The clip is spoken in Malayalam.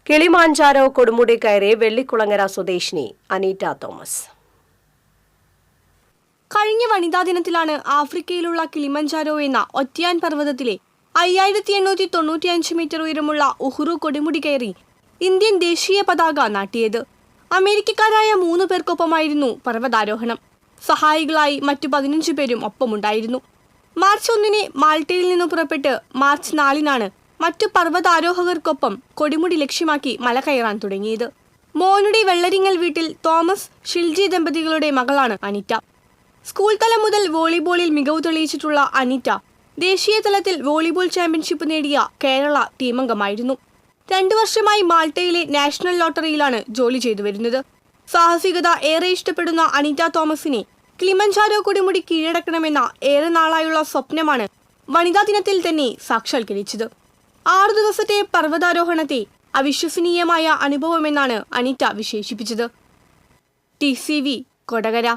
കിളിമാഞ്ചാരോ കൊടുമുടി കയറി വെള്ളിക്കുളങ്ങര സ്വദേശിനി അനീറ്റ തോമസ്. കഴിഞ്ഞ വനിതാ ദിനത്തിലാണ് ആഫ്രിക്കയിലുള്ള കിളിമഞ്ചാരോ എന്ന ഒറ്റയാൻ പർവ്വതത്തിലെ 5895 മീറ്റർ ഉയരമുള്ള ഉഹുറു കൊടുമുടി കയറി ഇന്ത്യൻ ദേശീയ പതാക നാട്ടിയത്. അമേരിക്കക്കാരായ 3 പേർക്കൊപ്പമായിരുന്നു പർവ്വതാരോഹണം. സഹായികളായി മറ്റു 15 പേരും ഒപ്പമുണ്ടായിരുന്നു. മാർച്ച് 1 മാൾട്ടയിൽ നിന്ന് പുറപ്പെട്ട് മാർച്ച് 4 മറ്റു പർവ്വതാരോഹകർക്കൊപ്പം കൊടുമുടി ലക്ഷ്യമാക്കി മല കയറാൻ തുടങ്ങിയത്. മോനുടി വെള്ളരിങ്ങൽ വീട്ടിൽ തോമസ് ഷിൽജി ദമ്പതികളുടെ മകളാണ് അനീറ്റ. സ്കൂൾ തലം മുതൽ വോളിബോളിൽ മികവ് തെളിയിച്ചിട്ടുള്ള അനീറ്റ ദേശീയ തലത്തിൽ വോളിബോൾ ചാമ്പ്യൻഷിപ്പ് നേടിയ കേരള ടീമംഗമായിരുന്നു. 2 വർഷമായി മാൾട്ടയിലെ നാഷണൽ ലോട്ടറിയിലാണ് ജോലി ചെയ്തു വരുന്നത്. സാഹസികത ഏറെ ഇഷ്ടപ്പെടുന്ന അനീറ്റ തോമസിനെ കിളിമഞ്ചാരോ കൊടുമുടി കീഴടക്കണമെന്ന ഏറെ നാളായുള്ള സ്വപ്നമാണ് വനിതാ ദിനത്തിൽ തന്നെ സാക്ഷാത്കരിച്ചത്. 6 ദിവസത്തെ പർവ്വതാരോഹണത്തെ അവിശ്വസനീയമായ അനുഭവമെന്നാണ് അനീറ്റ വിശേഷിപ്പിച്ചത്. TCV കൊടകര.